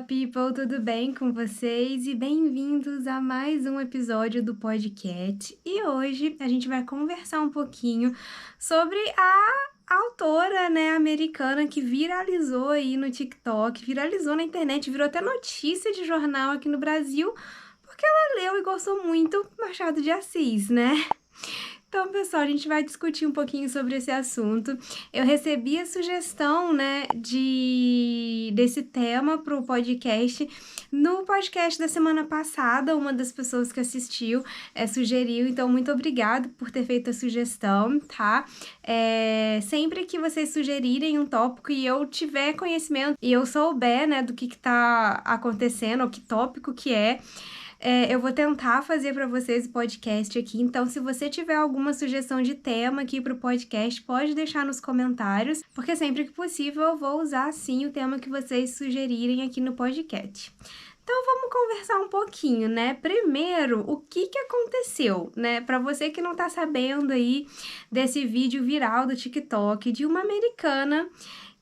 people, tudo bem com vocês? E bem-vindos a mais um episódio do podcast. E hoje a gente vai conversar um pouquinho sobre a autora, né, americana que viralizou aí no TikTok, viralizou na internet, virou até notícia de jornal aqui no Brasil, porque ela leu e gostou muito Machado de Assis, né? Então, pessoal, a gente vai discutir um pouquinho sobre esse assunto. Eu recebi a sugestão, né, desse tema para o podcast. No podcast da semana passada, uma das pessoas que assistiu sugeriu, então muito obrigado por ter feito a sugestão, tá? Sempre que vocês sugerirem um tópico e eu tiver conhecimento e eu souber, né, do que tá acontecendo, ou que tópico que eu vou tentar fazer para vocês o podcast aqui, então se você tiver alguma sugestão de tema aqui para o podcast, pode deixar nos comentários, porque sempre que possível eu vou usar, sim, o tema que vocês sugerirem aqui no podcast. Então vamos conversar um pouquinho, né? Primeiro, o que aconteceu, né? Para você que não tá sabendo aí desse vídeo viral do TikTok de uma americana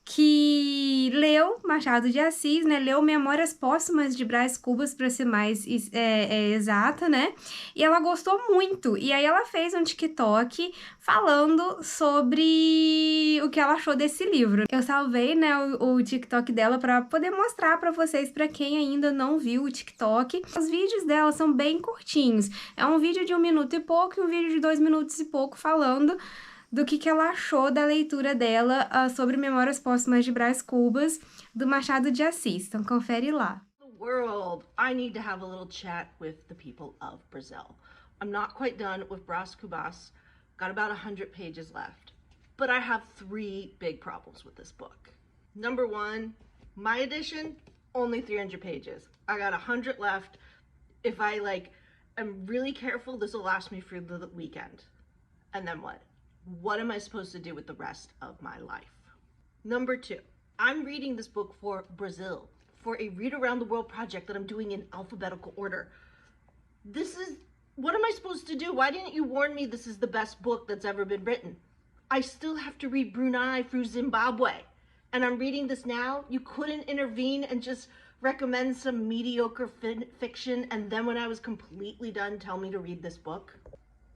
que leu Machado de Assis, né, leu Memórias Póstumas de Brás Cubas, para ser mais exata, né, e ela gostou muito, e aí ela fez um TikTok falando sobre o que ela achou desse livro. Eu salvei, né, o TikTok dela para poder mostrar para vocês, para quem ainda não viu o TikTok. Os vídeos dela são bem curtinhos, é um vídeo de 1 minuto e pouco e um vídeo de 2 minutos e pouco falando do que ela achou da leitura dela sobre Memórias Póstumas de Brás Cubas, do Machado de Assis. Então, confere lá. World, I need to have a little chat with the people of Brazil. I'm not quite done with Brás Cubas. Got about 100 pages left. But I have 3 big problems with this book. Number 1, my edition, only 300 pages. I got 100 left. If I am really careful, this will last me for the weekend. And then what? What am I supposed to do with the rest of my life? Number 2, I'm reading this book for Brazil, for a read around the world project that I'm doing in alphabetical order. What am I supposed to do? Why didn't you warn me this is the best book that's ever been written? I still have to read Brunei through Zimbabwe. And I'm reading this now. You couldn't intervene and just recommend some mediocre fiction and then when I was completely done, tell me to read this book?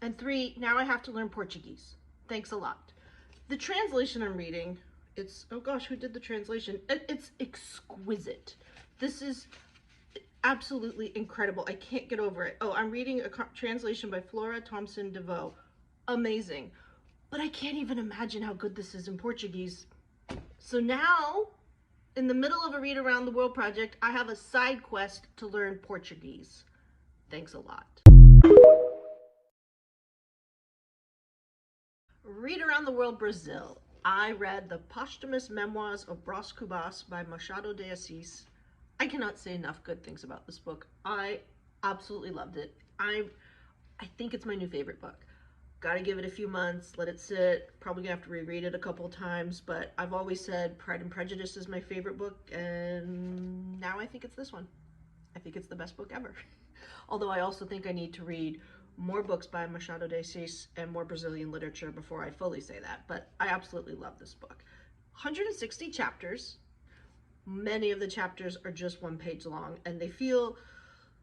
And 3, now I have to learn Portuguese. Thanks a lot. The translation I'm reading, oh gosh, who did the translation? It's exquisite. This is absolutely incredible. I can't get over it. Oh, I'm reading a translation by Flora Thompson DeVoe. Amazing. But I can't even imagine how good this is in Portuguese. So now, in the middle of a read around the world project, I have a side quest to learn Portuguese. Thanks a lot. Read Around the World Brazil. I read the posthumous memoirs of Brás Cubas by Machado de Assis. I cannot say enough good things about this book. I absolutely loved it. I think it's my new favorite book. Gotta give it a few months, let it sit. Probably gonna have to reread it a couple of times, but I've always said Pride and Prejudice is my favorite book, and now I think it's this one. I think it's the best book ever. Although I also think I need to read more books by Machado de Assis and more Brazilian literature before I fully say that, but I absolutely love this book. 160 chapters. Many of the chapters are just 1 page long, and they feel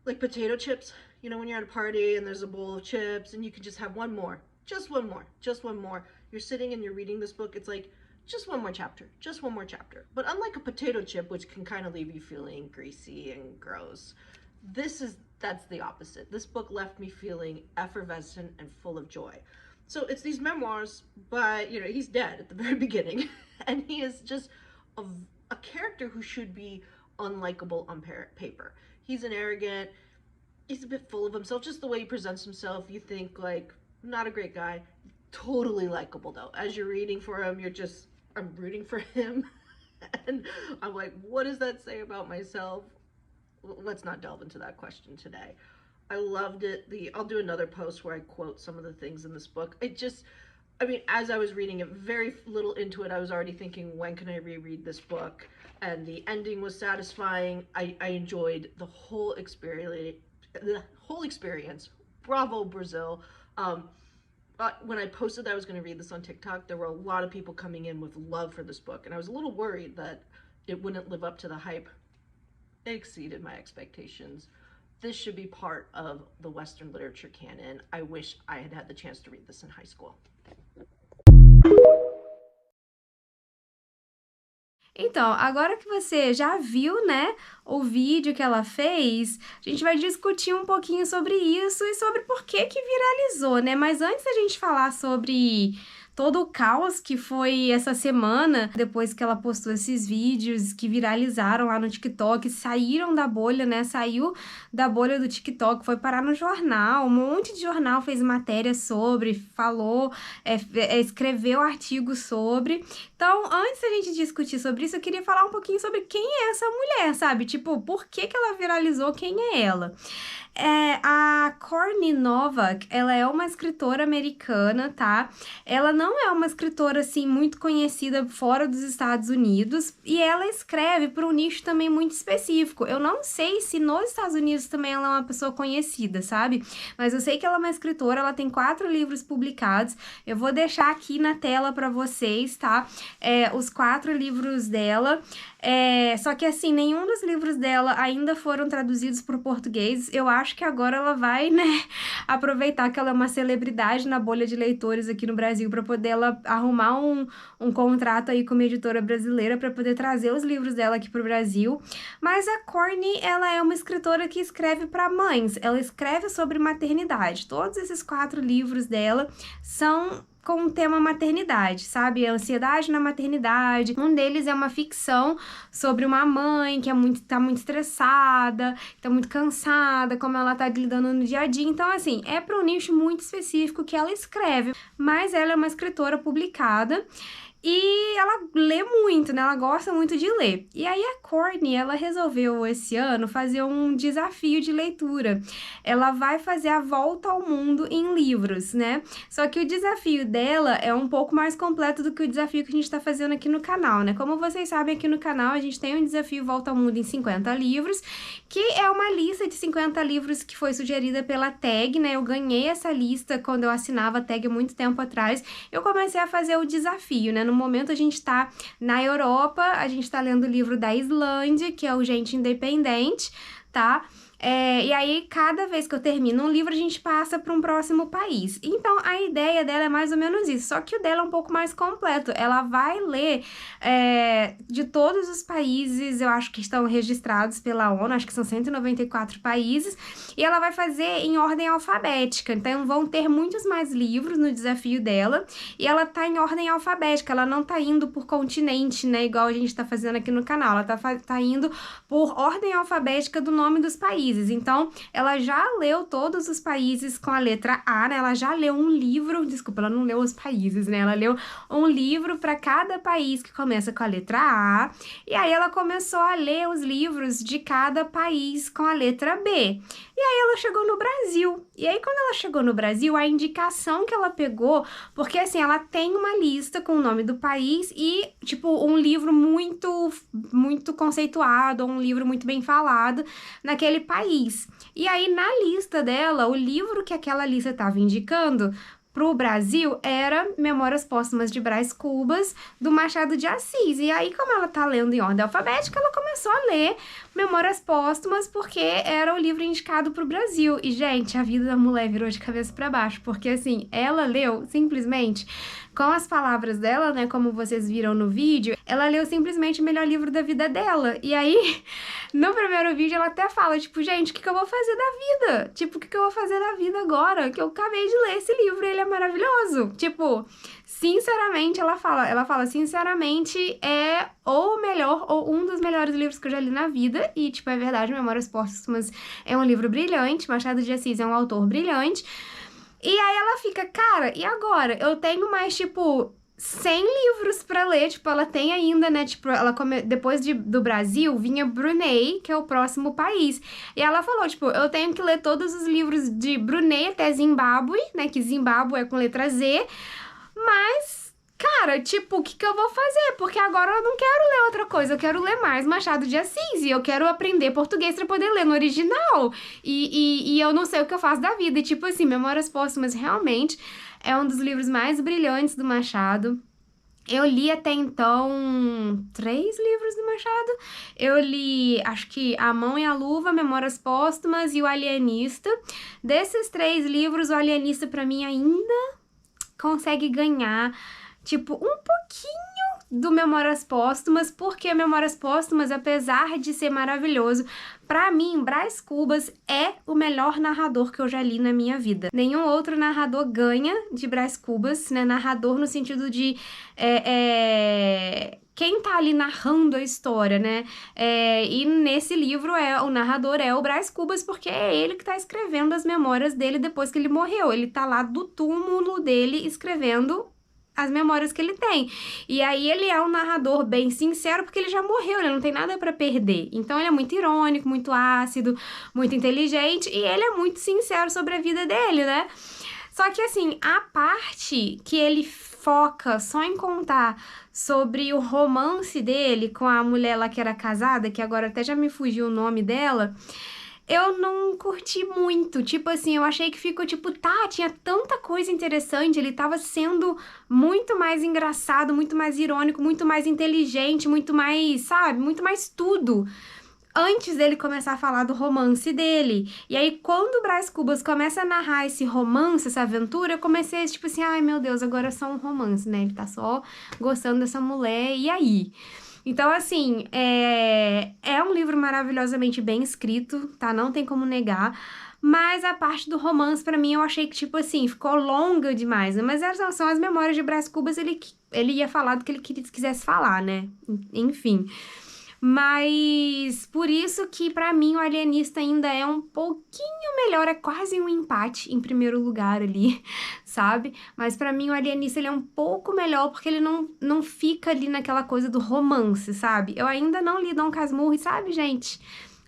like potato chips. You know, when you're at a party and there's a bowl of chips and you can just have one more, just one more, just one more. You're sitting and you're reading this book, it's like, just one more chapter, just one more chapter. But unlike a potato chip, which can kind of leave you feeling greasy and gross, that's the opposite. This book left me feeling effervescent and full of joy. So it's these memoirs by, he's dead at the very beginning, and he is just a character who should be unlikable on paper. He's an arrogant, he's a bit full of himself, just the way he presents himself. You think, not a great guy. Totally likable, though. As you're reading for him, I'm rooting for him. And I'm like, what does that say about myself? Let's not delve into that question today. I loved it. I'll do another post where I quote some of the things in this book. As I was reading it, very little into it, I was already thinking, when can I reread this book? And the ending was satisfying. I enjoyed the whole experience. Bravo, Brazil. When I posted that I was going to read this on TikTok, there were a lot of people coming in with love for this book, and I was a little worried that it wouldn't live up to the hype. exceeded my expectations. This should be part of the Western literature canon. I wish I had had the chance to read this in high school. Então, agora que você já viu, né, o vídeo que ela fez, a gente vai discutir um pouquinho sobre isso e sobre por que que viralizou, né? Mas antes da gente falar sobre todo o caos que foi essa semana, depois que ela postou esses vídeos que viralizaram lá no TikTok, saíram da bolha, né? Saiu da bolha do TikTok, foi parar no jornal, um monte de jornal fez matéria sobre, falou, escreveu artigos sobre. Então, antes da gente discutir sobre isso, eu queria falar um pouquinho sobre quem é essa mulher, sabe? Tipo, por que que ela viralizou, quem é ela? A Courtney Novak, ela é uma escritora americana, tá? Ela não é uma escritora, assim, muito conhecida fora dos Estados Unidos e ela escreve para um nicho também muito específico. Eu não sei se nos Estados Unidos também ela é uma pessoa conhecida, sabe? Mas eu sei que ela é uma escritora, ela tem 4 livros publicados. Eu vou deixar aqui na tela para vocês, tá? Os 4 livros dela. Só que, assim, nenhum dos livros dela ainda foram traduzidos para o português. Eu acho que agora ela vai, né, aproveitar que ela é uma celebridade na bolha de leitores aqui no Brasil para poder ela arrumar um contrato aí com uma editora brasileira para poder trazer os livros dela aqui pro Brasil. Mas a Courtney, ela é uma escritora que escreve para mães. Ela escreve sobre maternidade. Todos esses 4 livros dela são com o tema maternidade, sabe? A ansiedade na maternidade. Um deles é uma ficção sobre uma mãe que tá muito estressada, tá muito cansada, como ela tá lidando no dia a dia. Então, assim, é para um nicho muito específico que ela escreve, mas ela é uma escritora publicada. E ela lê muito, né? Ela gosta muito de ler. E aí a Courtney, ela resolveu esse ano fazer um desafio de leitura. Ela vai fazer a volta ao mundo em livros, né? Só que o desafio dela é um pouco mais completo do que o desafio que a gente tá fazendo aqui no canal, né? Como vocês sabem, aqui no canal a gente tem um desafio Volta ao Mundo em 50 livros, que é uma lista de 50 livros que foi sugerida pela Tag, né? Eu ganhei essa lista quando eu assinava a Tag há muito tempo atrás. Eu comecei a fazer o desafio, né? No momento a gente tá na Europa, a gente tá lendo o livro da Islândia, que é o Gente Independente, tá? E aí, cada vez que eu termino um livro, a gente passa para um próximo país. Então, a ideia dela é mais ou menos isso, só que o dela é um pouco mais completo. Ela vai ler de todos os países, eu acho que estão registrados pela ONU, acho que são 194 países, e ela vai fazer em ordem alfabética. Então, vão ter muitos mais livros no desafio dela, e ela tá em ordem alfabética, ela não tá indo por continente, né, igual a gente tá fazendo aqui no canal, ela tá indo por ordem alfabética do nome dos países. Então, ela já leu todos os países com a letra A, né? Ela já leu um livro, desculpa, ela não leu os países, né? Ela leu um livro para cada país que começa com a letra A. E aí ela começou a ler os livros de cada país com a letra B. E aí ela chegou no Brasil. E aí quando ela chegou no Brasil, a indicação que ela pegou, porque assim, ela tem uma lista com o nome do país e, tipo, um livro muito conceituado, um livro muito bem falado naquele país. E aí, na lista dela, o livro que aquela lista estava indicando pro Brasil era Memórias Póstumas de Brás Cubas, do Machado de Assis. E aí, como ela tá lendo em ordem alfabética, ela começou a ler Memórias Póstumas, porque era o livro indicado pro Brasil. E, gente, a vida da mulher virou de cabeça para baixo, porque, assim, ela leu simplesmente com as palavras dela, né, como vocês viram no vídeo, ela leu simplesmente o melhor livro da vida dela. E aí, no primeiro vídeo, ela até fala, tipo, gente, o que eu vou fazer da vida? Tipo, o que eu vou fazer da vida agora? Que eu acabei de ler esse livro, ele é maravilhoso. Tipo, sinceramente, ela fala, sinceramente, é ou o melhor, ou um dos melhores livros que eu já li na vida. E, tipo, é verdade, Memórias Póstumas é um livro brilhante, Machado de Assis é um autor brilhante. E aí ela fica, cara, e agora? Eu tenho mais, tipo, 100 livros pra ler, tipo, ela tem ainda, né, tipo, depois do Brasil, vinha Brunei, que é o próximo país. E ela falou, tipo, eu tenho que ler todos os livros de Brunei até Zimbábue, né, que Zimbábue é com letra Z, mas... Cara, tipo, o que eu vou fazer? Porque agora eu não quero ler outra coisa, eu quero ler mais Machado de Assis, e eu quero aprender português pra poder ler no original, e eu não sei o que eu faço da vida, e tipo assim, Memórias Póstumas realmente é um dos livros mais brilhantes do Machado. Eu li até então 3 livros do Machado. Eu li, acho que A Mão e a Luva, Memórias Póstumas e O Alienista. Desses 3 livros, O Alienista pra mim ainda consegue ganhar, tipo, um pouquinho do Memórias Póstumas, porque Memórias Póstumas, apesar de ser maravilhoso, pra mim, Brás Cubas é o melhor narrador que eu já li na minha vida. Nenhum outro narrador ganha de Brás Cubas, né? Narrador no sentido de quem tá ali narrando a história, né? E nesse livro o narrador é o Brás Cubas, porque é ele que tá escrevendo as memórias dele depois que ele morreu. Ele tá lá do túmulo dele escrevendo as memórias que ele tem. E aí ele é um narrador bem sincero, porque ele já morreu, ele não tem nada pra perder. Então ele é muito irônico, muito ácido, muito inteligente, e ele é muito sincero sobre a vida dele, né? Só que assim, a parte que ele foca só em contar sobre o romance dele com a mulher lá que era casada, que agora até já me fugiu o nome dela, eu não curti muito. Tipo assim, eu achei que ficou tipo, tá, tinha tanta coisa interessante, ele tava sendo muito mais engraçado, muito mais irônico, muito mais inteligente, muito mais, sabe, muito mais tudo, antes dele começar a falar do romance dele. E aí, quando o Brás Cubas começa a narrar esse romance, essa aventura, eu comecei, tipo assim, ai meu Deus, agora é só um romance, né? Ele tá só gostando dessa mulher, e aí? Então, assim, é um livro maravilhosamente bem escrito, tá? Não tem como negar. Mas a parte do romance, pra mim, eu achei que, tipo assim, ficou longa demais, né? Mas são as memórias de Brás Cubas, ele ia falar do que ele quisesse falar, né? Enfim. Mas por isso que pra mim o Alienista ainda é um pouquinho melhor, é quase um empate em primeiro lugar ali, sabe? Mas pra mim o Alienista ele é um pouco melhor porque ele não fica ali naquela coisa do romance, sabe? Eu ainda não li Dom Casmurro, e sabe, gente?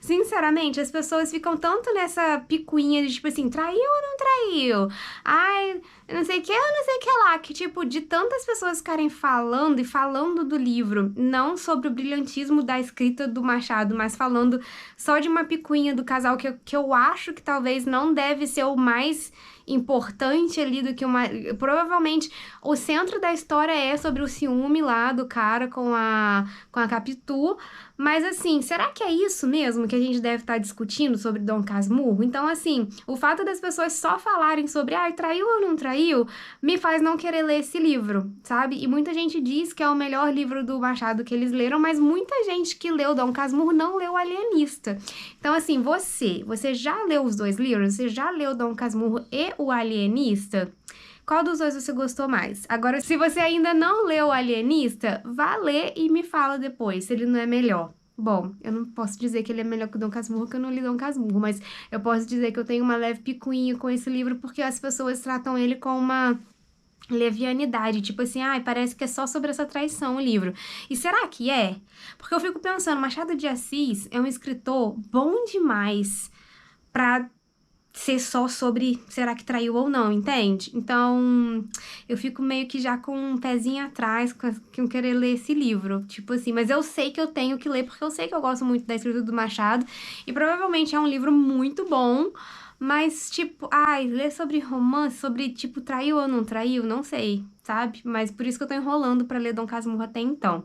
Sinceramente, as pessoas ficam tanto nessa picuinha de tipo assim, traiu ou não traiu? Ai, eu não sei o que, eu não sei o que lá, que tipo, de tantas pessoas ficarem falando e falando do livro, não sobre o brilhantismo da escrita do Machado, mas falando só de uma picuinha do casal que eu acho que talvez não deve ser o mais importante ali do que uma... Provavelmente o centro da história é sobre o ciúme lá do cara com a Capitu, mas assim, será que é isso mesmo que a gente deve estar discutindo sobre Dom Casmurro? Então assim, o fato das pessoas só falarem sobre traiu ou não traiu, me faz não querer ler esse livro, sabe? E muita gente diz que é o melhor livro do Machado que eles leram, mas muita gente que leu Dom Casmurro não leu Alienista. Então assim, você já leu os 2 livros? Você já leu Dom Casmurro e O Alienista? Qual dos 2 você gostou mais? Agora, se você ainda não leu O Alienista, vá ler e me fala depois se ele não é melhor. Bom, eu não posso dizer que ele é melhor que o Dom Casmurro, porque eu não li Dom Casmurro, mas eu posso dizer que eu tenho uma leve picuinha com esse livro, porque as pessoas tratam ele com uma levianidade, tipo assim, parece que é só sobre essa traição o livro. E será que é? Porque eu fico pensando, Machado de Assis é um escritor bom demais pra ser só sobre será que traiu ou não, entende? Então, eu fico meio que já com um pezinho atrás com querer ler esse livro, tipo assim, mas eu sei que eu tenho que ler, porque eu sei que eu gosto muito da escrita do Machado, e provavelmente é um livro muito bom, mas, tipo, ler sobre romance, sobre, tipo, traiu ou não traiu, não sei, sabe? Mas por isso que eu tô enrolando pra ler Dom Casmurro até então.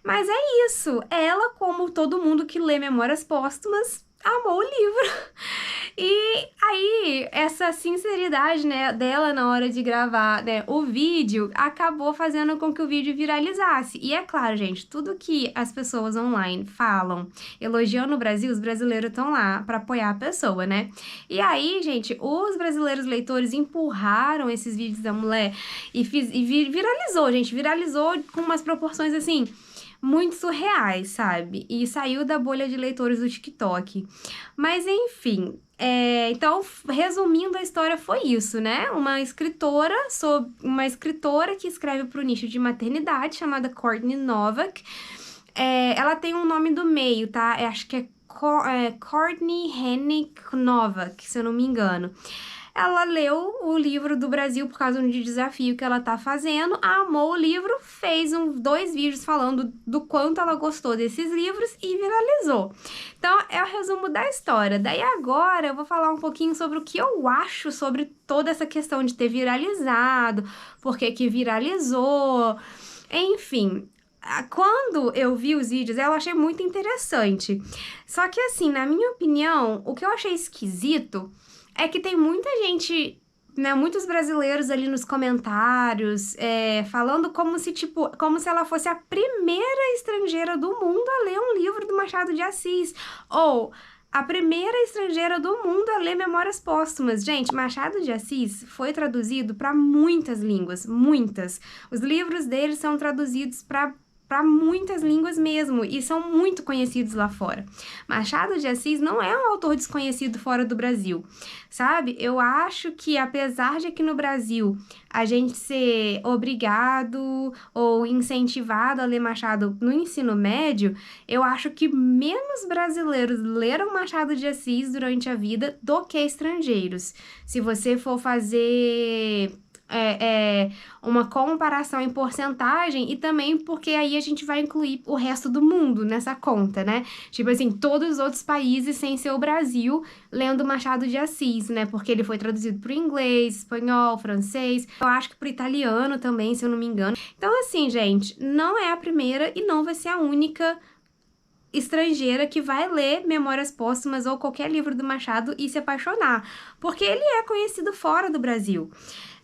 Mas é isso, ela, como todo mundo que lê Memórias Póstumas, amou o livro. E aí, essa sinceridade, né, dela na hora de gravar, né, o vídeo, acabou fazendo com que o vídeo viralizasse. E é claro, gente, tudo que as pessoas online falam, elogiando o Brasil, os brasileiros estão lá pra apoiar a pessoa, né? E aí, gente, os brasileiros leitores empurraram esses vídeos da mulher e viralizou, gente, viralizou com umas proporções, assim, muito surreais, sabe? E saiu da bolha de leitores do TikTok. Mas, enfim, então, resumindo, a história foi isso, né? Uma escritora que escreve para o nicho de maternidade, chamada Courtney Novak. Ela tem um nome do meio, tá? Acho que é Courtney Hennick Novak, se eu não me engano. Ela leu o livro do Brasil por causa de um desafio que ela tá fazendo, amou o livro, fez 2 vídeos falando do quanto ela gostou desses livros e viralizou. Então, é o resumo da história. Daí agora eu vou falar um pouquinho sobre o que eu acho sobre toda essa questão de ter viralizado, por que que viralizou, Enfim, quando eu vi os vídeos, eu achei muito interessante. Só que, assim, na minha opinião, o que eu achei esquisito é que tem muita gente, né, muitos brasileiros ali nos comentários, falando como se, tipo, como se ela fosse a primeira estrangeira do mundo a ler um livro do Machado de Assis. Ou a primeira estrangeira do mundo a ler Memórias Póstumas. Gente, Machado de Assis foi traduzido para muitas línguas, muitas. Os livros dele são traduzidos para muitas línguas mesmo, e são muito conhecidos lá fora. Machado de Assis não é um autor desconhecido fora do Brasil, sabe? Eu acho que, apesar de aqui no Brasil a gente ser obrigado ou incentivado a ler Machado no ensino médio, eu acho que menos brasileiros leram Machado de Assis durante a vida do que estrangeiros. Se você for fazer uma comparação em porcentagem, e também porque aí a gente vai incluir o resto do mundo nessa conta, né? Tipo assim, todos os outros países sem ser o Brasil lendo Machado de Assis, né? Porque ele foi traduzido para o inglês, espanhol, francês, eu acho que para o italiano também, se eu não me engano. Então, assim, gente, não é a primeira e não vai ser a única estrangeira que vai ler Memórias Póstumas ou qualquer livro do Machado e se apaixonar, porque ele é conhecido fora do Brasil.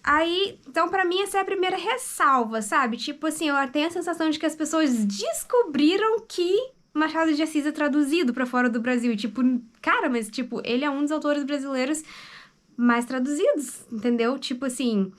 Aí, então, pra mim, essa é a primeira ressalva, sabe? Tipo assim, eu tenho a sensação de que as pessoas descobriram que Machado de Assis é traduzido pra fora do Brasil. E, tipo, cara, mas, tipo, ele é um dos autores brasileiros mais traduzidos, entendeu? Tipo assim,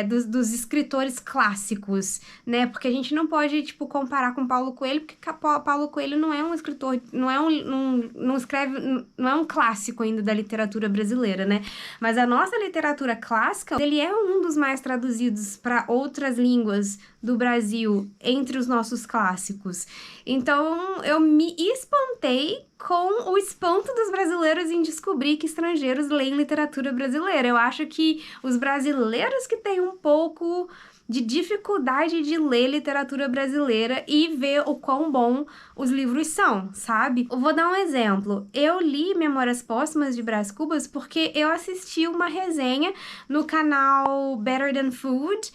dos escritores clássicos, né? Porque a gente não pode, tipo, comparar com Paulo Coelho, porque Paulo Coelho não é um escritor, não escreve, não é um clássico ainda da literatura brasileira, né? Mas a nossa literatura clássica, ele é um dos mais traduzidos para outras línguas do Brasil, entre os nossos clássicos. Então, eu me espantei com o espanto dos brasileiros em descobrir que estrangeiros leem literatura brasileira. Eu acho que os brasileiros que têm um pouco de dificuldade de ler literatura brasileira e ver o quão bom os livros são, sabe? Eu vou dar um exemplo. Eu li Memórias Póstumas de Brás Cubas porque eu assisti uma resenha no canal Better Than Food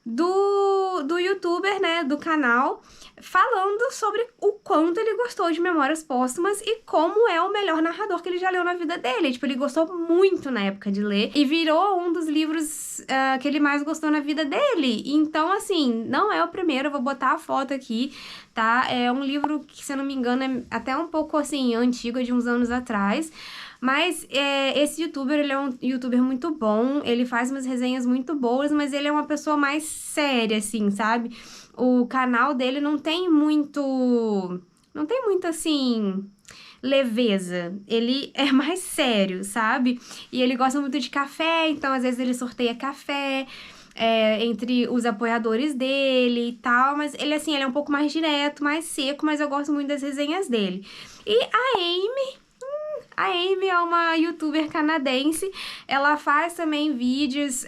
do youtuber, né, do canal, falando sobre o quanto ele gostou de Memórias Póstumas e como é o melhor narrador que ele já leu na vida dele. Tipo, ele gostou muito na época de ler e virou um dos livros que ele mais gostou na vida dele. Então, assim, não é o primeiro, eu vou botar a foto aqui, tá? É um livro que, se eu não me engano, é até um pouco, assim, antigo, é de uns anos atrás. Mas esse youtuber, ele é um youtuber muito bom, ele faz umas resenhas muito boas, mas ele é uma pessoa mais séria, assim, sabe? O canal dele não tem muito, assim, leveza. Ele é mais sério, sabe? E ele gosta muito de café, então às vezes ele sorteia café entre os apoiadores dele e tal, mas ele, assim, ele é um pouco mais direto, mais seco, mas eu gosto muito das resenhas dele. E a Amy é uma youtuber canadense, ela faz também vídeos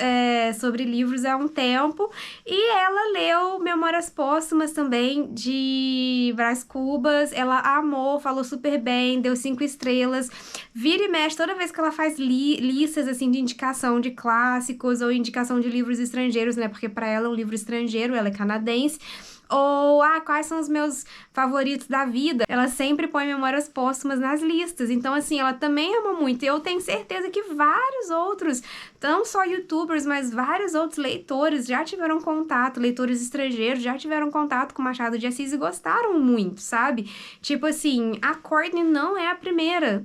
sobre livros há um tempo, e ela leu Memórias Póstumas também, de Brás Cubas, ela amou, falou super bem, deu 5 estrelas, vira e mexe, toda vez que ela faz listas, assim, de indicação de clássicos, ou indicação de livros estrangeiros, né, porque para ela é um livro estrangeiro, ela é canadense, ou, quais são os meus favoritos da vida? Ela sempre põe Memórias Póstumas nas listas. Então, assim, ela também ama muito. E eu tenho certeza que vários outros, não só youtubers, mas vários outros leitores já tiveram contato, leitores estrangeiros já tiveram contato com Machado de Assis e gostaram muito, sabe? Tipo assim, a Courtney não é a primeira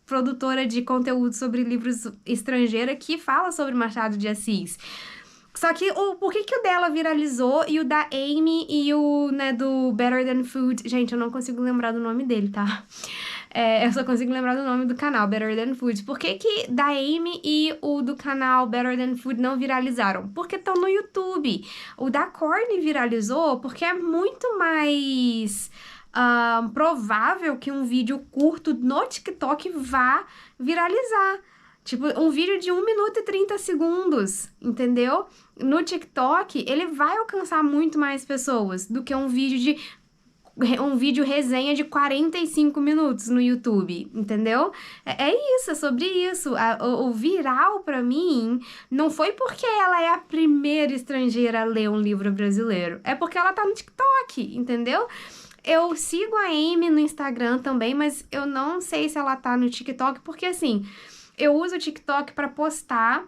produtora de conteúdo sobre livros estrangeira que fala sobre Machado de Assis. Só que por que o dela viralizou e o da Amy e o, né, do Better Than Food... Gente, eu não consigo lembrar do nome dele, tá? Eu só consigo lembrar do nome do canal, Better Than Food. Por que da Amy e o do canal Better Than Food não viralizaram? Porque estão no YouTube. O da Courtney viralizou porque é muito mais provável que um vídeo curto no TikTok vá viralizar. Tipo, um vídeo de 1 minuto e 30 segundos, entendeu? No TikTok, ele vai alcançar muito mais pessoas do que um vídeo de um vídeo resenha de 45 minutos no YouTube, entendeu? É isso, é sobre isso. O viral, pra mim, não foi porque ela é a primeira estrangeira a ler um livro brasileiro. É porque ela tá no TikTok, entendeu? Eu sigo a Amy no Instagram também, mas eu não sei se ela tá no TikTok, porque assim, eu uso o TikTok pra postar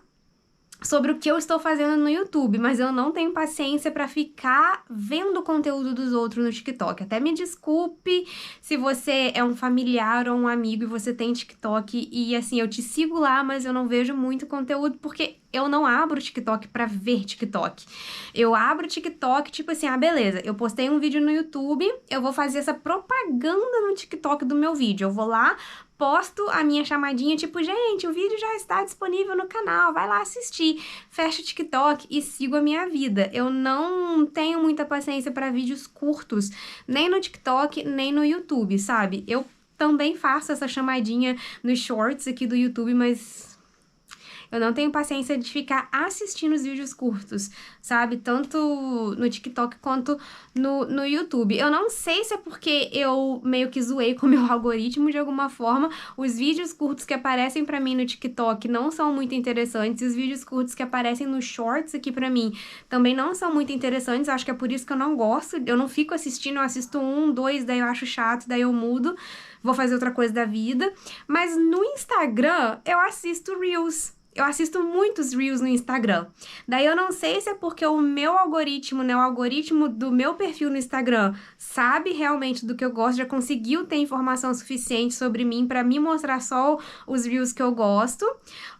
sobre o que eu estou fazendo no YouTube, mas eu não tenho paciência pra ficar vendo o conteúdo dos outros no TikTok. Até me desculpe se você é um familiar ou um amigo e você tem TikTok e assim, eu te sigo lá, mas eu não vejo muito conteúdo porque eu não abro o TikTok pra ver TikTok. Eu abro o TikTok, tipo assim, beleza, eu postei um vídeo no YouTube, eu vou fazer essa propaganda no TikTok do meu vídeo. Eu vou lá, posto a minha chamadinha, tipo, gente, o vídeo já está disponível no canal, vai lá assistir. Fecho o TikTok e sigo a minha vida. Eu não tenho muita paciência para vídeos curtos, nem no TikTok, nem no YouTube, sabe? Eu também faço essa chamadinha nos shorts aqui do YouTube, mas eu não tenho paciência de ficar assistindo os vídeos curtos, sabe? Tanto no TikTok quanto no YouTube. Eu não sei se é porque eu meio que zoei com o meu algoritmo de alguma forma. Os vídeos curtos que aparecem pra mim no TikTok não são muito interessantes. E os vídeos curtos que aparecem nos shorts aqui pra mim também não são muito interessantes. Acho que é por isso que eu não gosto. Eu não fico assistindo, eu assisto 1, 2, daí eu acho chato, daí eu mudo. Vou fazer outra coisa da vida. Mas no Instagram, eu assisto Reels. Eu assisto muitos Reels no Instagram. Daí eu não sei se é porque o meu algoritmo, né, o algoritmo do meu perfil no Instagram sabe realmente do que eu gosto, já conseguiu ter informação suficiente sobre mim para me mostrar só os Reels que eu gosto,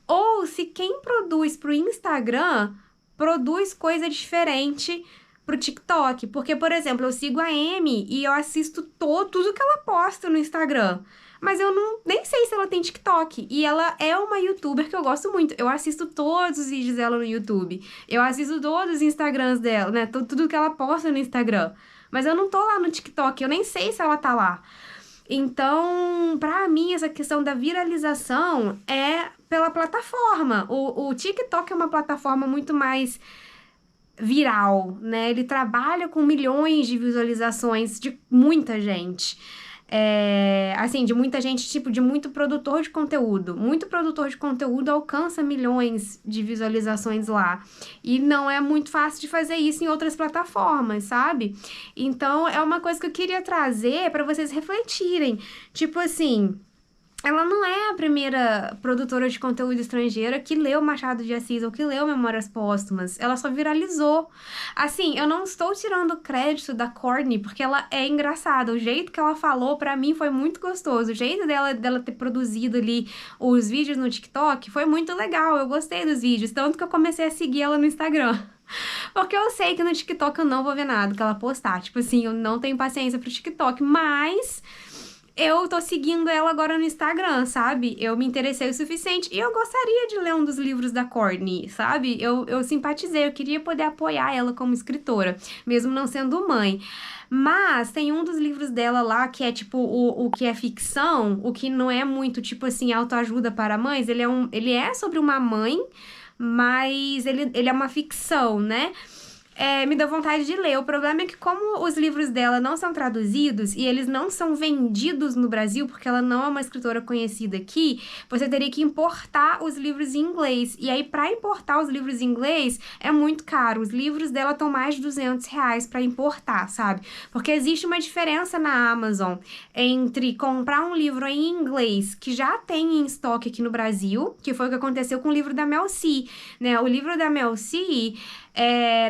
ou se quem produz pro Instagram produz coisa diferente pro TikTok. Porque, por exemplo, eu sigo a Amy e eu assisto tudo que ela posta no Instagram. Mas eu nem sei se ela tem TikTok. E ela é uma youtuber que eu gosto muito. Eu assisto todos os vídeos dela no YouTube. Eu assisto todos os Instagrams dela, né? Tudo que ela posta no Instagram. Mas eu não tô lá no TikTok. Eu nem sei se ela tá lá. Então, pra mim, essa questão da viralização é pela plataforma. O TikTok é uma plataforma muito mais viral, né? Ele trabalha com milhões de visualizações de muita gente. Assim, de muita gente, tipo, de muito produtor de conteúdo. Muito produtor de conteúdo alcança milhões de visualizações lá. E não é muito fácil de fazer isso em outras plataformas, sabe? Então, é uma coisa que eu queria trazer para vocês refletirem. Tipo assim, ela não é a primeira produtora de conteúdo estrangeira que leu Machado de Assis ou que leu Memórias Póstumas. Ela só viralizou. Assim, eu não estou tirando crédito da Courtney, porque ela é engraçada. O jeito que ela falou, pra mim, foi muito gostoso. O jeito dela ter produzido ali os vídeos no TikTok foi muito legal. Eu gostei dos vídeos, tanto que eu comecei a seguir ela no Instagram. Porque eu sei que no TikTok eu não vou ver nada que ela postar. Tipo assim, eu não tenho paciência pro TikTok, mas eu tô seguindo ela agora no Instagram, sabe? Eu me interessei o suficiente e eu gostaria de ler um dos livros da Courtney, sabe? Eu simpatizei, eu queria poder apoiar ela como escritora, mesmo não sendo mãe. Mas tem um dos livros dela lá que é tipo o que é ficção, o que não é muito tipo assim autoajuda para mães, ele é sobre uma mãe, mas ele é uma ficção, né? Me deu vontade de ler. O problema é que como os livros dela não são traduzidos e eles não são vendidos no Brasil, porque ela não é uma escritora conhecida aqui, você teria que importar os livros em inglês. E aí, para importar os livros em inglês, é muito caro. Os livros dela estão mais de R$ 200 para importar, sabe? Porque existe uma diferença na Amazon entre comprar um livro em inglês que já tem em estoque aqui no Brasil, que foi o que aconteceu com o livro da Mel C, né? O livro da Mel C,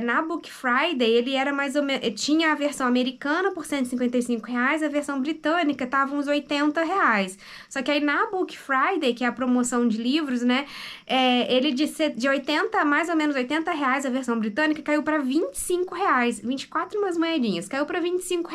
na Book Friday, ele era mais ou menos. Tinha a versão americana por R$ 155, a versão britânica tava uns R$ 80. Só que aí na Book Friday, que é a promoção de livros, né? Ele de 80, mais ou menos R$ 80 a versão britânica, caiu para R$ 25. 24 umas moedinhas, caiu para R$ 25.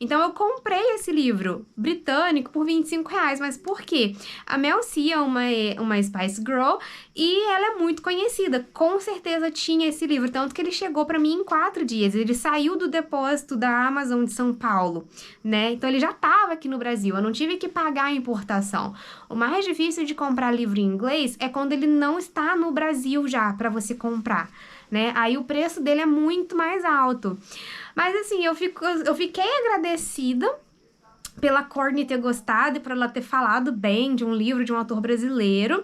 Então eu comprei esse livro britânico por R$ 25. Mas por quê? A Mel C é uma Spice Girl e ela é muito conhecida. Com certeza tinha esse livro, tanto que ele chegou para mim em 4 dias. Ele saiu do depósito da Amazon de São Paulo, né? Então ele já estava aqui no Brasil, eu não tive que pagar a importação. O mais difícil de comprar livro em inglês é quando ele não está no Brasil já para você comprar, né? Aí o preço dele é muito mais alto. Mas assim, eu fiquei agradecida pela Courtney ter gostado e por ela ter falado bem de um livro de um autor brasileiro.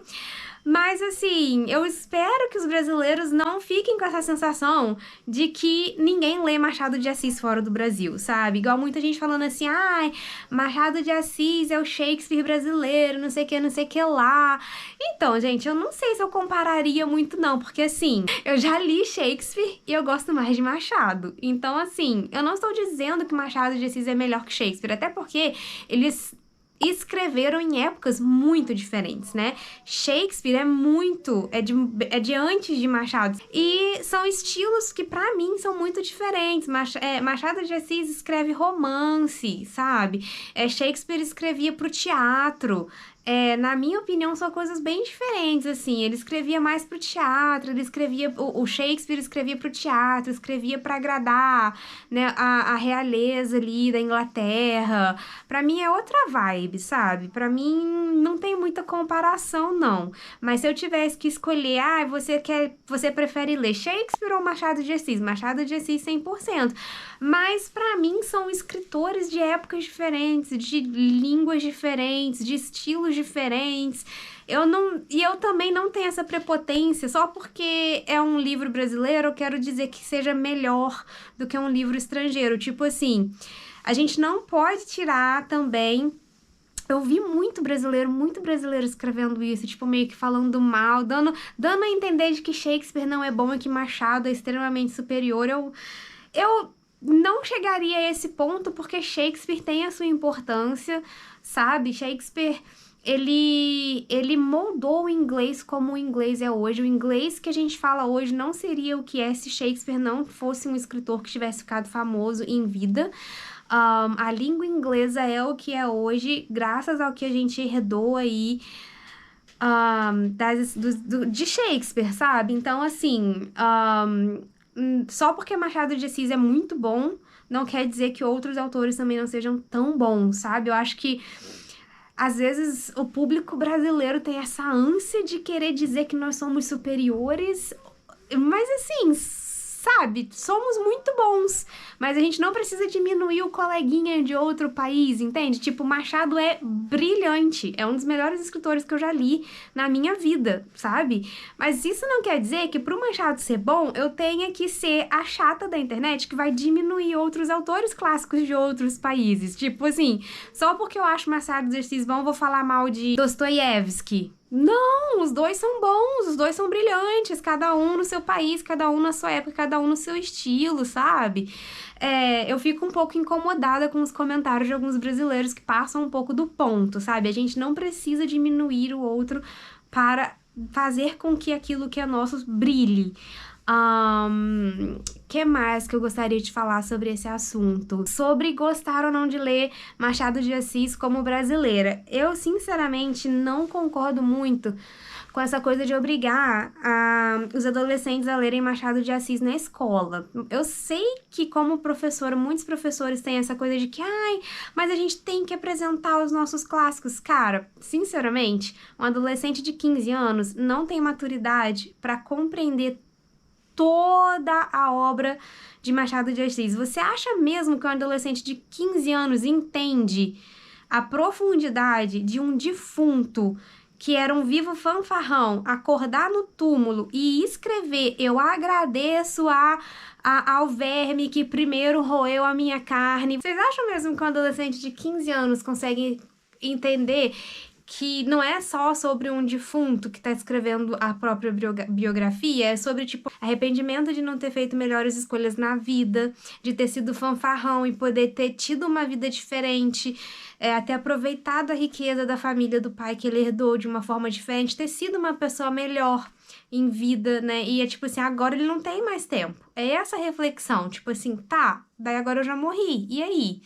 Mas assim, eu espero que os brasileiros não fiquem com essa sensação de que ninguém lê Machado de Assis fora do Brasil, sabe? Igual muita gente falando assim, ai, Machado de Assis é o Shakespeare brasileiro, não sei o que, não sei o que lá. Então, gente, eu não sei se eu compararia muito não, porque assim, eu já li Shakespeare e eu gosto mais de Machado. Então, assim, eu não estou dizendo que Machado de Assis é melhor que Shakespeare, até porque eles escreveram em épocas muito diferentes, né? Shakespeare é de antes de Machado. E são estilos que, pra mim, são muito diferentes. Machado de Assis escreve romance, sabe? Shakespeare escrevia pro teatro. Na minha opinião, são coisas bem diferentes, assim. Ele escrevia mais pro teatro, o Shakespeare escrevia pro teatro, escrevia para agradar, né, a realeza ali da Inglaterra. Pra mim é outra vibe, sabe? Pra mim não tem muita comparação, não. Mas se eu tivesse que escolher, você prefere ler Shakespeare ou Machado de Assis? Machado de Assis 100%. Mas pra mim são escritores de épocas diferentes, de línguas diferentes, de estilos diferentes. Eu também não tenho essa prepotência, só porque é um livro brasileiro, eu quero dizer que seja melhor do que um livro estrangeiro. Tipo assim, a gente não pode tirar também. Eu vi muito brasileiro escrevendo isso, tipo, meio que falando mal, dando a entender de que Shakespeare não é bom e que Machado é extremamente superior. Eu não chegaria a esse ponto porque Shakespeare tem a sua importância, sabe? Shakespeare, ele moldou o inglês como o inglês é hoje. O inglês que a gente fala hoje não seria o que é se Shakespeare não fosse um escritor que tivesse ficado famoso em vida. A língua inglesa é o que é hoje, graças ao que a gente herdou aí de Shakespeare, sabe? Então, assim, só porque Machado de Assis é muito bom, não quer dizer que outros autores também não sejam tão bons, sabe? Eu acho que às vezes o público brasileiro tem essa ânsia de querer dizer que nós somos superiores, mas assim, sabe, somos muito bons, mas a gente não precisa diminuir o coleguinha de outro país, entende? Tipo, Machado é brilhante, é um dos melhores escritores que eu já li na minha vida, sabe? Mas isso não quer dizer que pro Machado ser bom, eu tenha que ser a chata da internet que vai diminuir outros autores clássicos de outros países. Tipo assim, só porque eu acho Machado de Assis bom, eu vou falar mal de Dostoiévski. Não, os dois são bons, os dois são brilhantes, cada um no seu país, cada um na sua época, cada um no seu estilo, sabe? Eu fico um pouco incomodada com os comentários de alguns brasileiros que passam um pouco do ponto, sabe? A gente não precisa diminuir o outro para fazer com que aquilo que é nosso brilhe. Que mais que eu gostaria de falar sobre esse assunto? Sobre gostar ou não de ler Machado de Assis como brasileira. Eu, sinceramente, não concordo muito com essa coisa de obrigar os adolescentes a lerem Machado de Assis na escola. Eu sei que, como professora, muitos professores têm essa coisa de que, mas a gente tem que apresentar os nossos clássicos. Cara, sinceramente, um adolescente de 15 anos não tem maturidade para compreender toda a obra de Machado de Assis. Você acha mesmo que um adolescente de 15 anos entende a profundidade de um defunto que era um vivo fanfarrão acordar no túmulo e escrever: eu agradeço ao verme que primeiro roeu a minha carne? Vocês acham mesmo que um adolescente de 15 anos consegue entender que não é só sobre um defunto que tá escrevendo a própria biografia, é sobre, tipo, arrependimento de não ter feito melhores escolhas na vida, de ter sido fanfarrão e poder ter tido uma vida diferente, ter aproveitado a riqueza da família do pai que ele herdou de uma forma diferente, ter sido uma pessoa melhor em vida, né? E tipo assim, agora ele não tem mais tempo. É essa reflexão, tipo assim, daí agora eu já morri, e aí?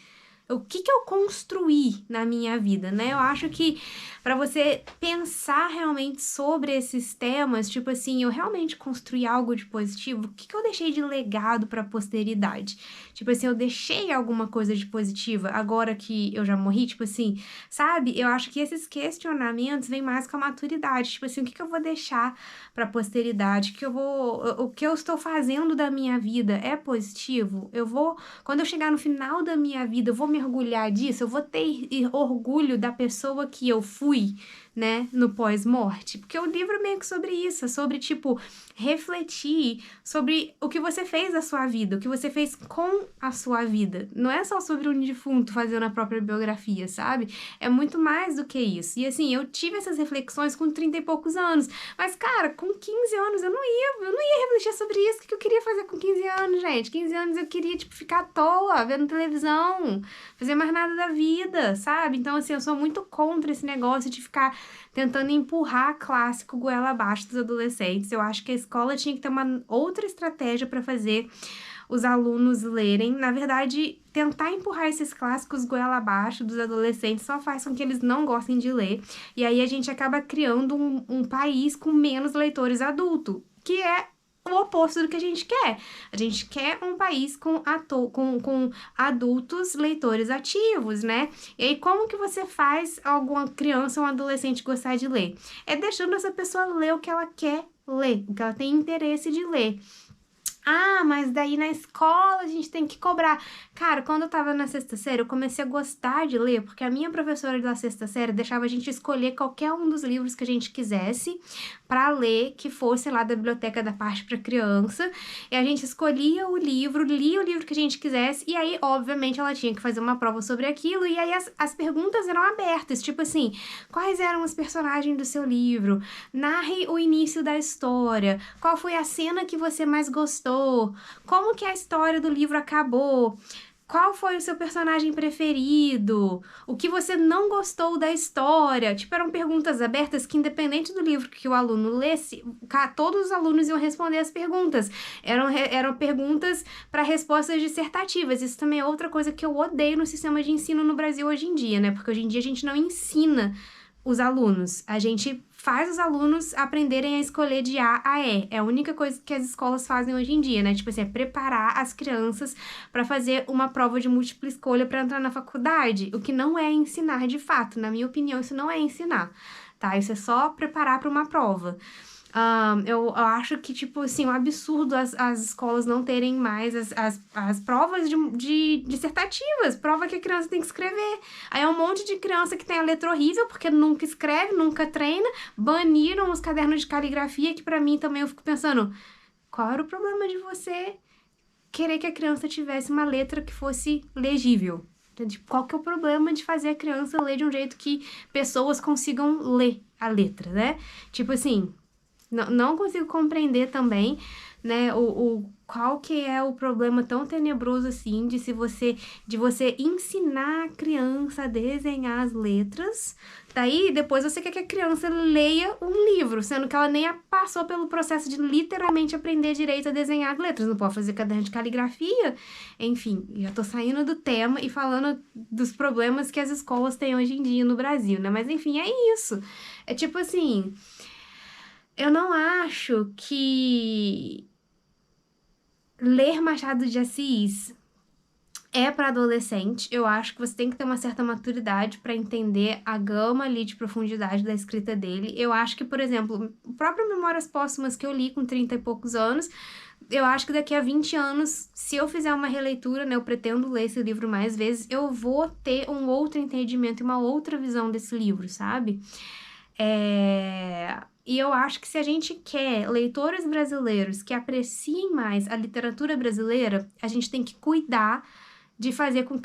o que eu construí na minha vida, né? Eu acho que para você pensar realmente sobre esses temas, tipo assim, eu realmente construí algo de positivo, o que eu deixei de legado para a posteridade? Tipo assim, eu deixei alguma coisa de positiva agora que eu já morri, tipo assim, sabe? Eu acho que esses questionamentos vêm mais com a maturidade, tipo assim, o que eu vou deixar para a posteridade? O que eu estou fazendo da minha vida é positivo? Quando eu chegar no final da minha vida, eu vou me orgulhar disso? Eu vou ter orgulho da pessoa que eu fui, né, no pós-morte? Porque o livro é meio que sobre isso, é sobre, tipo, refletir sobre o que você fez da sua vida, o que você fez com a sua vida. Não é só sobre um defunto fazendo a própria biografia, sabe? É muito mais do que isso. E assim, eu tive essas reflexões com 30 e poucos anos, mas, cara, com 15 anos eu não ia refletir sobre isso. O que eu queria fazer com 15 anos, gente? 15 anos eu queria, tipo, ficar à toa, vendo televisão, fazer mais nada da vida, sabe? Então, assim, eu sou muito contra esse negócio de ficar tentando empurrar clássico goela abaixo dos adolescentes. Eu acho que a escola tinha que ter uma outra estratégia para fazer os alunos lerem. Na verdade, tentar empurrar esses clássicos goela abaixo dos adolescentes só faz com que eles não gostem de ler. E aí a gente acaba criando um país com menos leitores adultos, que é o oposto do que a gente quer. A gente quer um país com adultos leitores ativos, né? E aí, como que você faz alguma criança ou um adolescente gostar de ler? É deixando essa pessoa ler o que ela quer ler, o que ela tem interesse de ler. Ah, mas daí na escola a gente tem que cobrar. Cara, quando eu tava na sexta série, eu comecei a gostar de ler, porque a minha professora da sexta série deixava a gente escolher qualquer um dos livros que a gente quisesse pra ler, que fosse lá da biblioteca da parte pra criança. E a gente escolhia o livro, lia o livro que a gente quisesse, e aí, obviamente, ela tinha que fazer uma prova sobre aquilo, e aí as perguntas eram abertas, tipo assim, quais eram os personagens do seu livro? Narre o início da história. Qual foi a cena que você mais gostou? Como que a história do livro acabou? Qual foi o seu personagem preferido? O que você não gostou da história? Tipo, eram perguntas abertas que, independente do livro que o aluno lesse, todos os alunos iam responder as perguntas. Eram perguntas para respostas dissertativas. Isso também é outra coisa que eu odeio no sistema de ensino no Brasil hoje em dia, né? Porque hoje em dia a gente não ensina os alunos. A gente faz os alunos aprenderem a escolher de A a E. É a única coisa que as escolas fazem hoje em dia, né? Tipo assim, é preparar as crianças para fazer uma prova de múltipla escolha para entrar na faculdade, o que não é ensinar de fato. Na minha opinião, isso não é ensinar, tá? Isso é só preparar para uma prova. Eu acho que, tipo assim, um absurdo as escolas não terem mais as provas de dissertativas, prova que a criança tem que escrever. Aí é um monte de criança que tem a letra horrível, porque nunca escreve, nunca treina, baniram os cadernos de caligrafia, que pra mim também eu fico pensando, qual era o problema de você querer que a criança tivesse uma letra que fosse legível? Tipo, qual que é o problema de fazer a criança ler de um jeito que pessoas consigam ler a letra, né? Tipo assim... Não consigo compreender também, né, qual que é o problema tão tenebroso assim de você ensinar a criança a desenhar as letras, daí depois você quer que a criança leia um livro, sendo que ela nem passou pelo processo de literalmente aprender direito a desenhar as letras, não pode fazer caderno de caligrafia, enfim, já tô saindo do tema e falando dos problemas que as escolas têm hoje em dia no Brasil, né, mas enfim, é isso, é tipo assim... Eu não acho que ler Machado de Assis é para adolescente. Eu acho que você tem que ter uma certa maturidade para entender a gama ali de profundidade da escrita dele. Eu acho que, por exemplo, o próprio Memórias Póstumas que eu li com 30 e poucos anos, eu acho que daqui a 20 anos, se eu fizer uma releitura, né, eu pretendo ler esse livro mais vezes, eu vou ter um outro entendimento e uma outra visão desse livro, sabe? E eu acho que se a gente quer leitores brasileiros que apreciem mais a literatura brasileira, a gente tem que cuidar de fazer com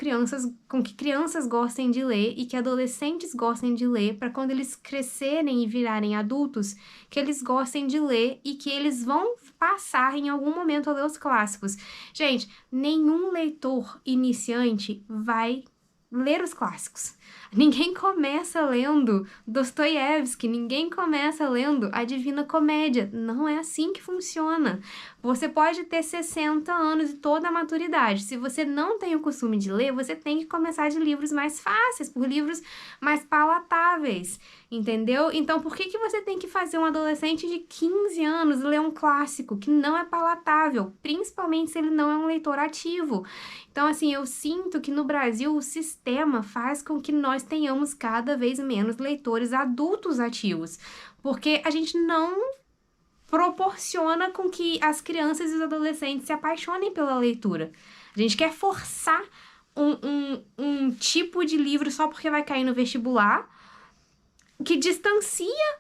que crianças gostem de ler e que adolescentes gostem de ler, para quando eles crescerem e virarem adultos, que eles gostem de ler e que eles vão passar em algum momento a ler os clássicos. Gente, nenhum leitor iniciante vai ler os clássicos. Ninguém começa lendo Dostoiévski, ninguém começa lendo a Divina Comédia. Não é assim que funciona. Você pode ter 60 anos e toda a maturidade. Se você não tem o costume de ler, você tem que começar de livros mais fáceis, por livros mais palatáveis, entendeu? Então, por que você tem que fazer um adolescente de 15 anos ler um clássico que não é palatável, principalmente se ele não é um leitor ativo? Então, assim, eu sinto que no Brasil o sistema faz com que nós tenhamos cada vez menos leitores adultos ativos, porque a gente não proporciona com que as crianças e os adolescentes se apaixonem pela leitura. A gente quer forçar um tipo de livro só porque vai cair no vestibular, que distancia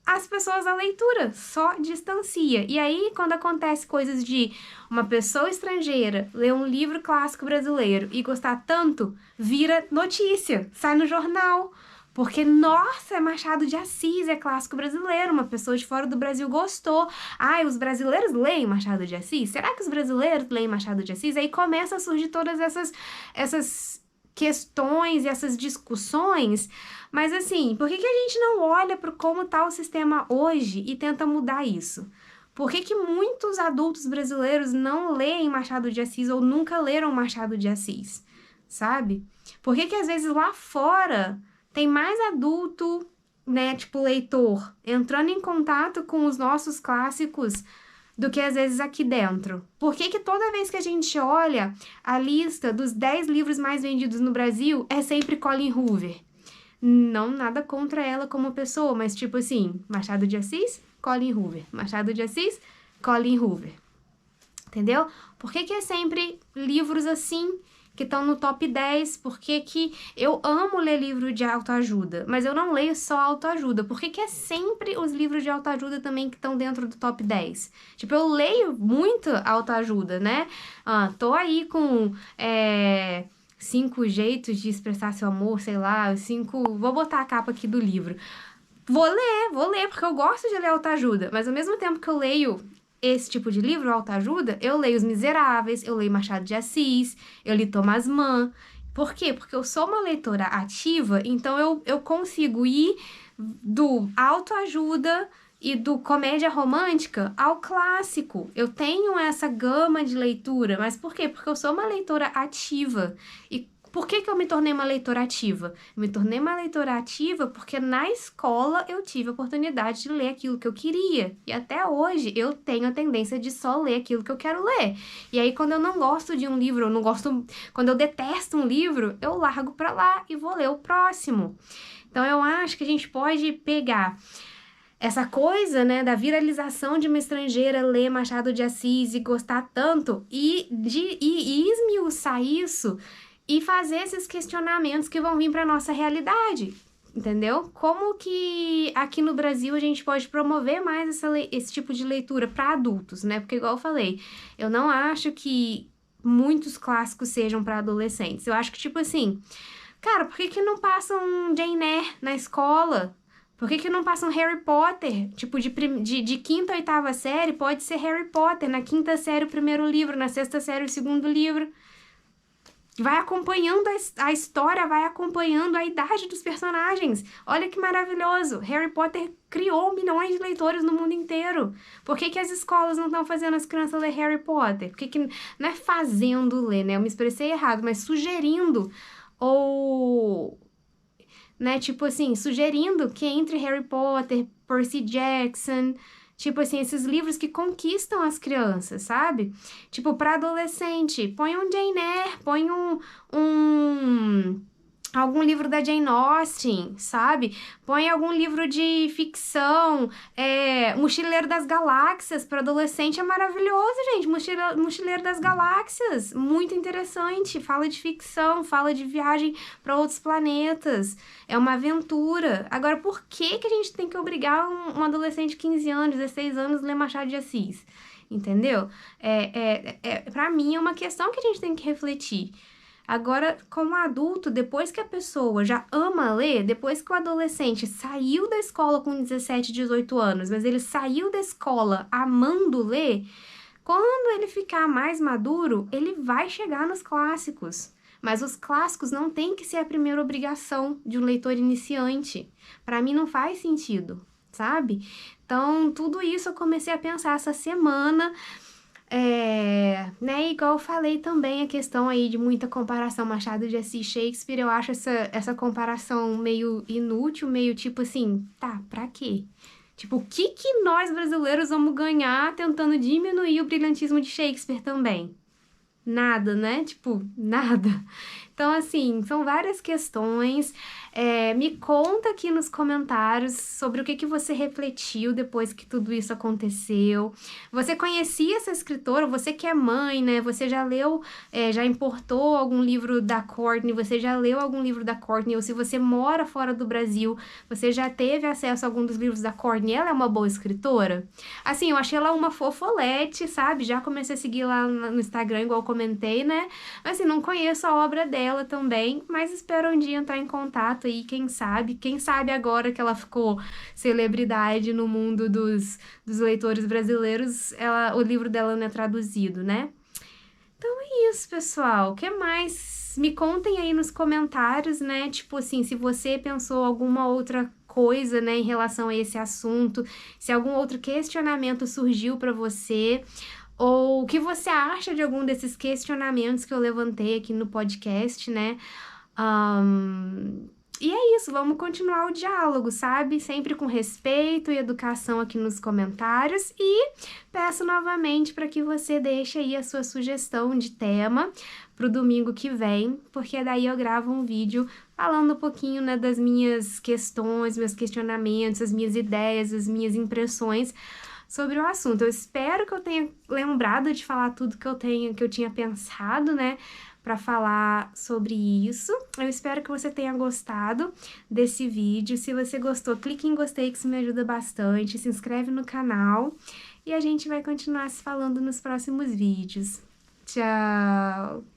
as pessoas da leitura, só distancia. E aí, quando acontece coisas de uma pessoa estrangeira ler um livro clássico brasileiro e gostar tanto, vira notícia, sai no jornal. Porque, nossa, é Machado de Assis, é clássico brasileiro, uma pessoa de fora do Brasil gostou. Ai, os brasileiros leem Machado de Assis? Será que os brasileiros leem Machado de Assis? Aí começa a surgir todas essas questões e essas discussões. Mas assim, por que a gente não olha para como está o sistema hoje e tenta mudar isso? Por que muitos adultos brasileiros não leem Machado de Assis ou nunca leram Machado de Assis, sabe? Por que às vezes lá fora tem mais adulto, né, tipo leitor, entrando em contato com os nossos clássicos do que às vezes aqui dentro? Por que toda vez que a gente olha a lista dos 10 livros mais vendidos no Brasil é sempre Colleen Hoover? Não nada contra ela como pessoa, mas tipo assim, Machado de Assis, Colleen Hoover. Machado de Assis, Colleen Hoover. Entendeu? Por que é sempre livros assim que estão no top 10? Por que eu amo ler livro de autoajuda, mas eu não leio só autoajuda? Por que é sempre os livros de autoajuda também que estão dentro do top 10? Tipo, eu leio muito autoajuda, né? Tô aí com 5 jeitos de expressar seu amor, sei lá, 5... Vou botar a capa aqui do livro. Vou ler, porque eu gosto de ler autoajuda, mas ao mesmo tempo que eu leio esse tipo de livro, autoajuda, eu leio Os Miseráveis, eu leio Machado de Assis, eu li Thomas Mann. Por quê? Porque eu sou uma leitora ativa, então eu consigo ir do autoajuda e do comédia romântica ao clássico. Eu tenho essa gama de leitura, mas por quê? Porque eu sou uma leitora ativa. E por que eu me tornei uma leitora ativa? Eu me tornei uma leitora ativa porque na escola eu tive a oportunidade de ler aquilo que eu queria. E até hoje eu tenho a tendência de só ler aquilo que eu quero ler. E aí quando eu não gosto de um livro, quando eu detesto um livro, eu largo pra lá e vou ler o próximo. Então eu acho que a gente pode pegar essa coisa, né, da viralização de uma estrangeira ler Machado de Assis e gostar tanto e esmiuçar isso e fazer esses questionamentos que vão vir para nossa realidade, entendeu? Como que aqui no Brasil a gente pode promover mais esse tipo de leitura para adultos, né? Porque, igual eu falei, eu não acho que muitos clássicos sejam para adolescentes. Eu acho que, tipo assim, cara, por que não passam Jane Eyre na escola? Por que não passam Harry Potter? Tipo, de 5ª a 8ª série, pode ser Harry Potter. Na 5ª série, o primeiro livro. Na 6ª série, o segundo livro. Vai acompanhando a história, vai acompanhando a idade dos personagens. Olha que maravilhoso. Harry Potter criou milhões de leitores no mundo inteiro. Por que as escolas não estão fazendo as crianças ler Harry Potter? Por que não é fazendo ler, né? Eu me expressei errado, mas sugerindo ou... né, tipo assim, sugerindo que entre Harry Potter, Percy Jackson, tipo assim, esses livros que conquistam as crianças, sabe? Tipo, para adolescente, põe um Jane Eyre, põe algum livro da Jane Austen, sabe? Põe algum livro de ficção, Mochileiro das Galáxias, para adolescente é maravilhoso, gente. Mochileiro das Galáxias, muito interessante. Fala de ficção, fala de viagem para outros planetas. É uma aventura. Agora, por que a gente tem que obrigar um adolescente de 15 anos, 16 anos a ler Machado de Assis? Entendeu? Para mim, é uma questão que a gente tem que refletir. Agora, como adulto, depois que a pessoa já ama ler, depois que o adolescente saiu da escola com 17, 18 anos, mas ele saiu da escola amando ler, quando ele ficar mais maduro, ele vai chegar nos clássicos. mas os clássicos não tem que ser a primeira obrigação de um leitor iniciante. Para mim não faz sentido, sabe? Então, tudo isso eu comecei a pensar essa semana, né, igual eu falei também, a questão aí de muita comparação Machado de Assis e Shakespeare, eu acho essa comparação meio inútil, meio tipo assim, tá, pra quê? Tipo, o que que nós brasileiros vamos ganhar tentando diminuir o brilhantismo de Shakespeare também? Nada, né? Tipo, nada. Então, assim, são várias questões. Me conta aqui nos comentários sobre o que que você refletiu depois que tudo isso aconteceu. Você conhecia essa escritora? Você que é mãe, né? Você já leu, já importou algum livro da Courtney? Você já leu algum livro da Courtney? Ou se você mora fora do Brasil, você já teve acesso a algum dos livros da Courtney? Ela é uma boa escritora? Assim, eu achei ela uma fofolete, sabe? Já comecei a seguir lá no Instagram, igual eu comentei, né? Mas assim, não conheço a obra dela também, mas espero um dia entrar em contato aí, quem sabe agora que ela ficou celebridade no mundo dos leitores brasileiros, o livro dela não é traduzido, né? Então é isso, pessoal. O que mais? Me contem aí nos comentários, né? Tipo assim, se você pensou alguma outra coisa, né, em relação a esse assunto, se algum outro questionamento surgiu para você, ou o que você acha de algum desses questionamentos que eu levantei aqui no podcast, né? E é isso, vamos continuar o diálogo, sabe? Sempre com respeito e educação aqui nos comentários. E peço novamente para que você deixe aí a sua sugestão de tema para o domingo que vem, porque daí eu gravo um vídeo falando um pouquinho, né, das minhas questões, meus questionamentos, as minhas ideias, as minhas impressões sobre o assunto. Eu espero que eu tenha lembrado de falar tudo que eu tinha pensado, né, para falar sobre isso. Eu espero que você tenha gostado desse vídeo. Se você gostou, clique em gostei, que isso me ajuda bastante. Se inscreve no canal e a gente vai continuar se falando nos próximos vídeos. Tchau!